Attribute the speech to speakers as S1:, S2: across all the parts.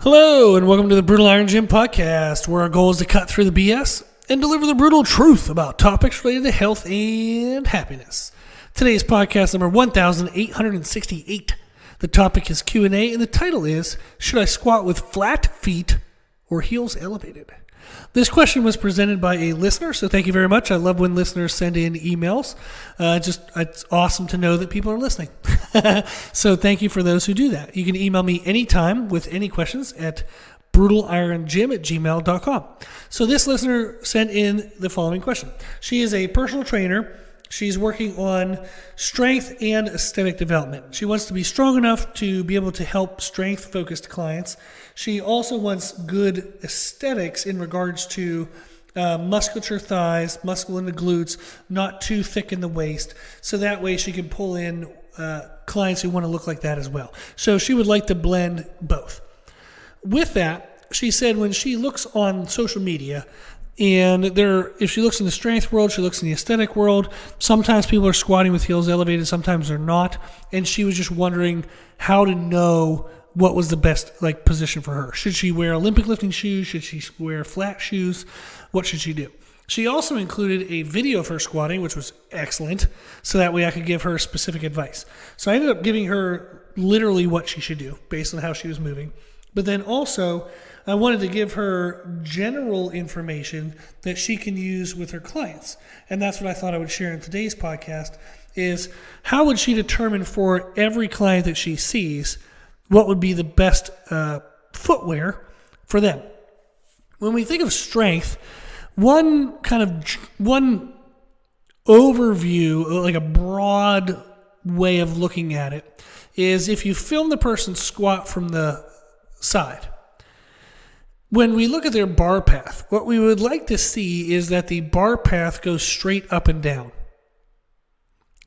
S1: Hello, and welcome to the Brutal Iron Gym podcast, where our goal is to cut through the BS and deliver the brutal truth about topics related to health and happiness. Today's podcast number 1868. The topic is Q&A, and the title is, Should I squat with flat feet or heels elevated? This question was presented by a listener, so thank you very much. I love when listeners send in emails. It's awesome to know that people are listening. So thank you for those who do that. You can email me anytime with any questions at brutalirongym@gmail.com. So this listener sent in the following question. She is a personal trainer. She's working on strength and aesthetic development. She wants to be strong enough to be able to help strength-focused clients. She also wants good aesthetics in regards to musculature thighs, muscle in the glutes, not too thick in the waist. So that way she can pull in clients who want to look like that as well. So she would like to blend both. With that, she said when she looks on social media, and if she looks in the strength world, she looks in the aesthetic world, sometimes people are squatting with heels elevated, sometimes they're not. And she was just wondering how to know what was the best position for her. Should she wear Olympic lifting shoes? Should she wear flat shoes? What should she do? She also included a video of her squatting, which was excellent, so that way I could give her specific advice. So I ended up giving her literally what she should do based on how she was moving. But then also, I wanted to give her general information that she can use with her clients. And that's what I thought I would share in today's podcast is how would she determine for every client that she sees what would be the best footwear for them. When we think of strength, one overview, like a broad way of looking at it, is if you film the person squat from the side. When we look at their bar path, what we would like to see is that the bar path goes straight up and down.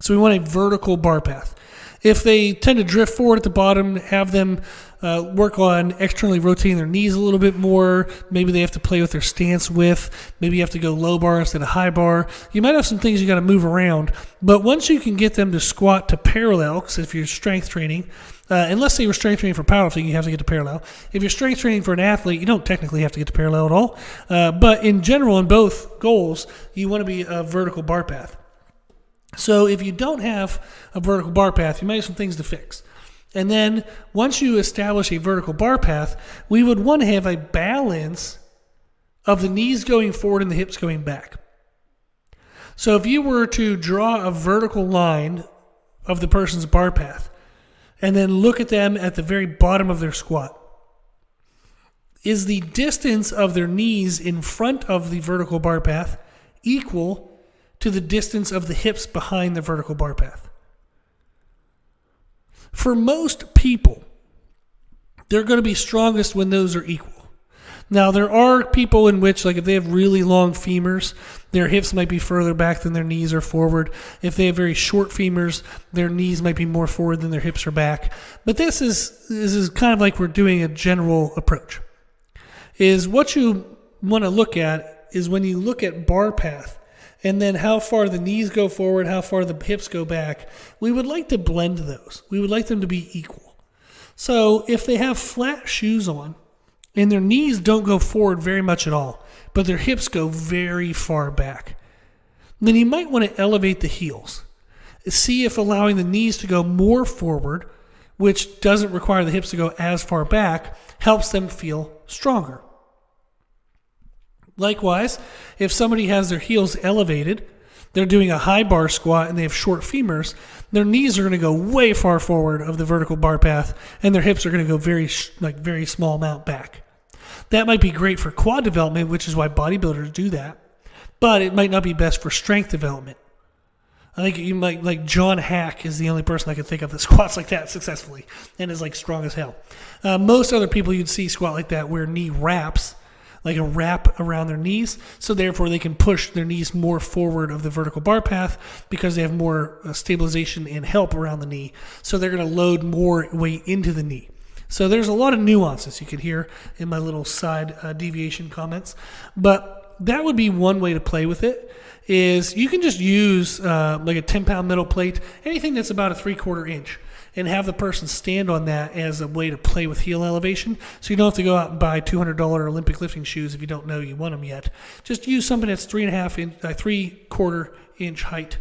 S1: So we want a vertical bar path. If they tend to drift forward at the bottom, have them work on externally rotating their knees a little bit more. Maybe they have to play with their stance width. Maybe you have to go low bar instead of high bar. You might have some things you got to move around. But once you can get them to squat to parallel, because if you're strength training, and let's say you're strength training for powerlifting, you have to get to parallel. If you're strength training for an athlete, you don't technically have to get to parallel at all. But in general, in both goals, you want to be a vertical bar path. So if you don't have a vertical bar path, you might have some things to fix. And then once you establish a vertical bar path, we would want to have a balance of the knees going forward and the hips going back. So if you were to draw a vertical line of the person's bar path and then look at them at the very bottom of their squat, is the distance of their knees in front of the vertical bar path equal to the distance of the hips behind the vertical bar path? For most people, they're going to be strongest when those are equal. Now, there are people in which, if they have really long femurs, their hips might be further back than their knees are forward. If they have very short femurs, their knees might be more forward than their hips are back. But this is kind of like we're doing a general approach. Is what you want to look at is when you look at bar path, and then how far the knees go forward, how far the hips go back, we would like to blend those. We would like them to be equal. So if they have flat shoes on and their knees don't go forward very much at all, but their hips go very far back, then you might want to elevate the heels. See if allowing the knees to go more forward, which doesn't require the hips to go as far back, helps them feel stronger. Likewise, if somebody has their heels elevated, they're doing a high bar squat and they have short femurs, their knees are going to go way far forward of the vertical bar path and their hips are going to go very small amount back. That might be great for quad development, which is why bodybuilders do that, but it might not be best for strength development. I think you might, John Hack is the only person I can think of that squats like that successfully and is strong as hell. Most other people you'd see squat like that wear knee wraps, like a wrap around their knees, so therefore they can push their knees more forward of the vertical bar path because they have more stabilization and help around the knee, so they're going to load more weight into the knee. So there's a lot of nuances you could hear in my little side deviation comments, but that would be one way to play with it. Is you can just use like a 10-pound metal plate, anything that's about a 3/4 inch, and have the person stand on that as a way to play with heel elevation. So you don't have to go out and buy $200 Olympic lifting shoes if you don't know you want them yet. Just use something that's 3/4 inch height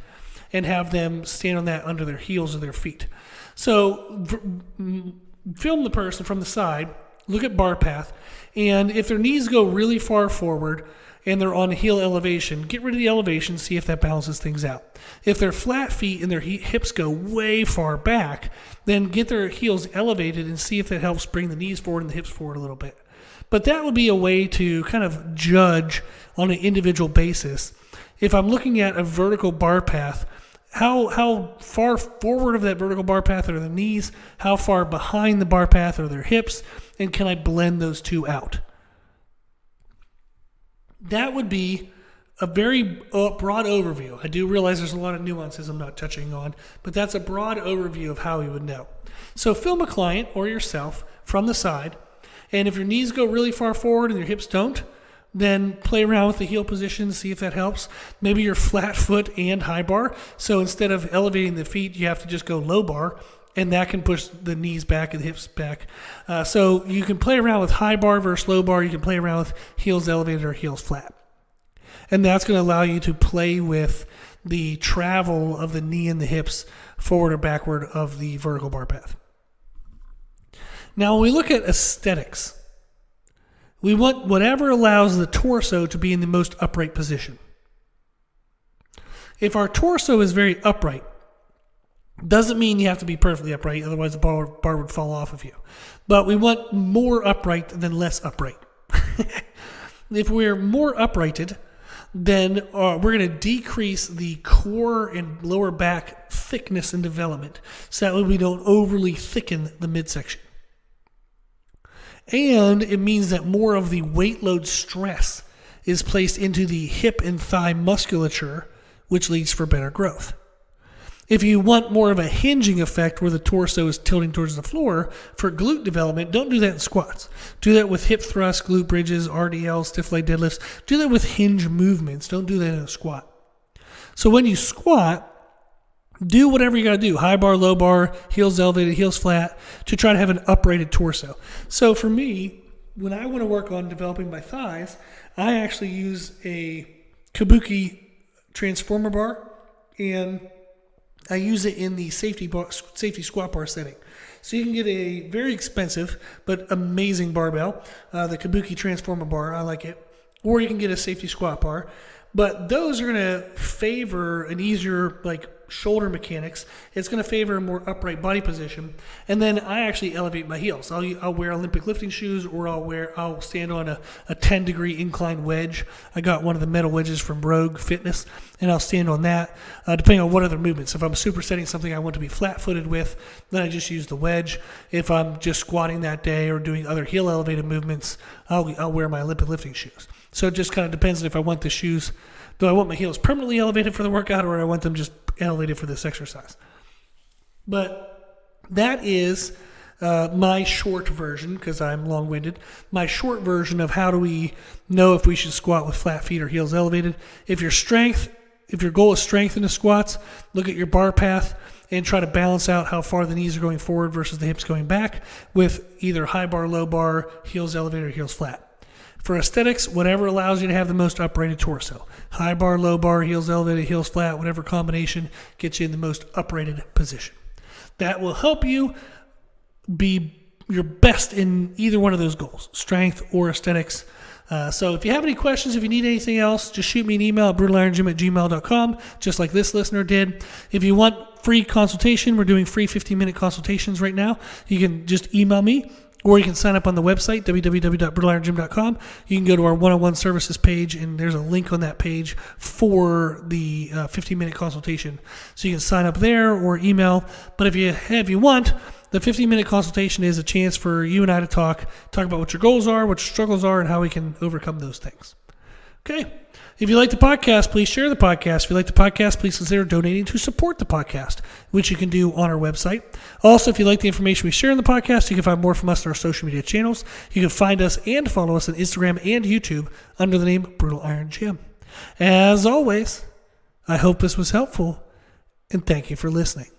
S1: and have them stand on that under their heels of their feet. So film the person from the side, look at bar path, and if their knees go really far forward and they're on heel elevation, get rid of the elevation, see if that balances things out. If their flat feet and their hips go way far back, then get their heels elevated and see if that helps bring the knees forward and the hips forward a little bit. But that would be a way to kind of judge on an individual basis. If I'm looking at a vertical bar path, how far forward of that vertical bar path are the knees? How far behind the bar path are their hips? And can I blend those two out? That would be a very broad overview. I do realize there's a lot of nuances I'm not touching on, but that's a broad overview of how we would know. So film a client or yourself from the side, and if your knees go really far forward and your hips don't, then play around with the heel position, see if that helps. Maybe you're flat foot and high bar, so instead of elevating the feet, you have to just go low bar, and that can push the knees back and the hips back. So you can play around with high bar versus low bar. You can play around with heels elevated or heels flat. And that's going to allow you to play with the travel of the knee and the hips forward or backward of the vertical bar path. Now, when we look at aesthetics, we want whatever allows the torso to be in the most upright position. If our torso is very upright, doesn't mean you have to be perfectly upright, otherwise the bar would fall off of you. But we want more upright than less upright. If we're more uprighted, then we're going to decrease the core and lower back thickness and development, so that way we don't overly thicken the midsection. And it means that more of the weight load stress is placed into the hip and thigh musculature, which leads for better growth. If you want more of a hinging effect where the torso is tilting towards the floor for glute development, don't do that in squats. Do that with hip thrusts, glute bridges, RDLs, stiff leg deadlifts. Do that with hinge movements. Don't do that in a squat. So when you squat, do whatever you got to do. High bar, low bar, heels elevated, heels flat, to try to have an uprighted torso. So for me, when I want to work on developing my thighs, I actually use a Kabuki transformer bar, and I use it in the safety squat bar setting. So you can get a very expensive but amazing barbell, the Kabuki transformer bar. I like it. Or you can get a safety squat bar. But those are going to favor an easier shoulder mechanics. It's going to favor a more upright body position. And then I actually elevate my heels. I'll wear Olympic lifting shoes, or I'll stand on a 10-degree incline wedge. I got one of the metal wedges from Rogue Fitness, and I'll stand on that, depending on what other movements. If I'm supersetting something I want to be flat-footed with, then I just use the wedge. If I'm just squatting that day or doing other heel elevated movements, I'll wear my Olympic lifting shoes. So it just kind of depends on if I want the shoes. Do I want my heels permanently elevated for the workout, or do I want them just elevated for this exercise? But that is my short version, because I'm long-winded, my short version of how do we know if we should squat with flat feet or heels elevated. If your goal is strength in the squats, look at your bar path and try to balance out how far the knees are going forward versus the hips going back with either high bar, low bar, heels elevated, or heels flat. For aesthetics, whatever allows you to have the most uprighted torso. High bar, low bar, heels elevated, heels flat, whatever combination gets you in the most uprighted position. That will help you be your best in either one of those goals, strength or aesthetics. So if you have any questions, if you need anything else, just shoot me an email at brutalirongym@gmail.com, just like this listener did. If you want free consultation, we're doing free 15-minute consultations right now. You can just email me, or you can sign up on the website, www.brutalirongym.com. You can go to our one-on-one services page, and there's a link on that page for the 15-minute consultation. So you can sign up there or email. But if you want, the 15-minute consultation is a chance for you and I to talk about what your goals are, what your struggles are, and how we can overcome those things. Okay. If you like the podcast, please share the podcast. If you like the podcast, please consider donating to support the podcast, which you can do on our website. Also, if you like the information we share in the podcast, you can find more from us on our social media channels. You can find us and follow us on Instagram and YouTube under the name Brutal Iron Gym. As always, I hope this was helpful, and thank you for listening.